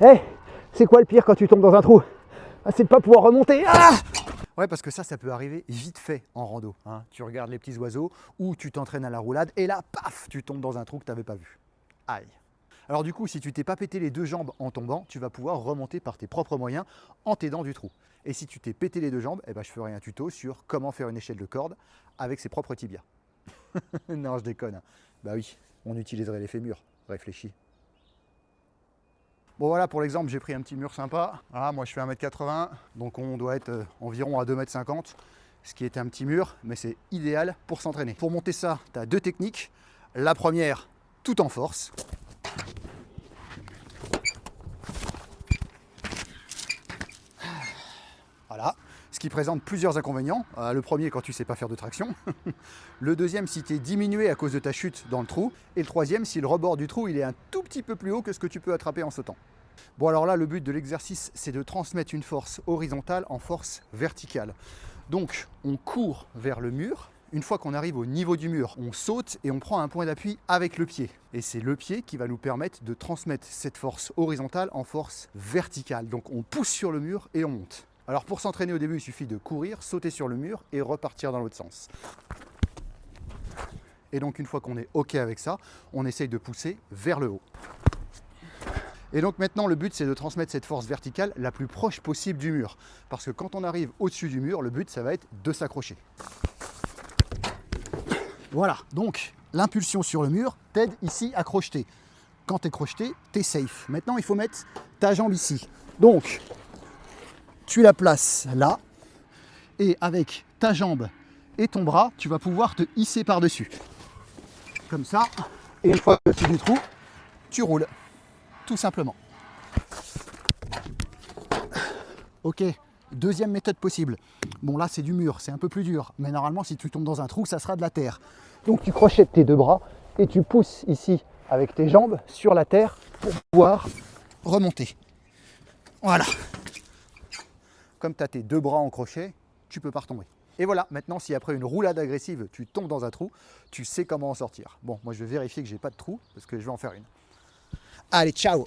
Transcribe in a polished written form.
Hey, c'est quoi le pire quand tu tombes dans un trou? C'est de pas pouvoir remonter. Ouais, parce que ça peut arriver vite fait en rando. Hein. Tu regardes les petits oiseaux ou tu t'entraînes à la roulade et là, paf, tu tombes dans un trou que tu n'avais pas vu. Aïe. Alors du coup, si tu t'es pas pété les deux jambes en tombant, tu vas pouvoir remonter par tes propres moyens en t'aidant du trou. Et si tu t'es pété les deux jambes, eh ben, je ferai un tuto sur comment faire une échelle de corde avec ses propres tibias. Non, je déconne. Bah oui, on utiliserait les fémurs. Réfléchis. Bon voilà, pour l'exemple, j'ai pris un petit mur sympa. Ah, moi je fais 1m80, donc on doit être environ à 2m50, ce qui est un petit mur, mais c'est idéal pour s'entraîner. Pour monter ça, tu as deux techniques. La première, tout en force. Voilà, ce qui présente plusieurs inconvénients. Le premier, quand tu ne sais pas faire de traction. Le deuxième, si tu es diminué à cause de ta chute dans le trou. Et le troisième, si le rebord du trou il est un tout petit peu plus haut que ce que tu peux attraper en sautant. Bon alors là, le but de l'exercice, c'est de transmettre une force horizontale en force verticale. Donc, on court vers le mur. Une fois qu'on arrive au niveau du mur, on saute et on prend un point d'appui avec le pied. Et c'est le pied qui va nous permettre de transmettre cette force horizontale en force verticale. Donc, on pousse sur le mur et on monte. Alors pour s'entraîner au début, il suffit de courir, sauter sur le mur et repartir dans l'autre sens. Et donc une fois qu'on est OK avec ça, on essaye de pousser vers le haut. Et donc maintenant le but c'est de transmettre cette force verticale la plus proche possible du mur. Parce que quand on arrive au-dessus du mur, le but ça va être de s'accrocher. Voilà, donc l'impulsion sur le mur t'aide ici à crocheter. Quand tu es crocheté, tu es safe. Maintenant il faut mettre ta jambe ici. Donc tu la places là, et avec ta jambe et ton bras, tu vas pouvoir te hisser par-dessus. Comme ça, et une fois au-dessus du trou, tu roules, tout simplement. Ok, deuxième méthode possible. Bon là c'est du mur, c'est un peu plus dur, mais normalement si tu tombes dans un trou, ça sera de la terre. Donc tu crochettes tes deux bras et tu pousses ici avec tes jambes sur la terre pour pouvoir remonter. Voilà. Comme tu as tes deux bras en crochet, tu peux pas retomber. Et voilà, maintenant si après une roulade agressive, tu tombes dans un trou, tu sais comment en sortir. Bon, moi je vais vérifier que j'ai pas de trou, parce que je vais en faire une. Allez, ciao!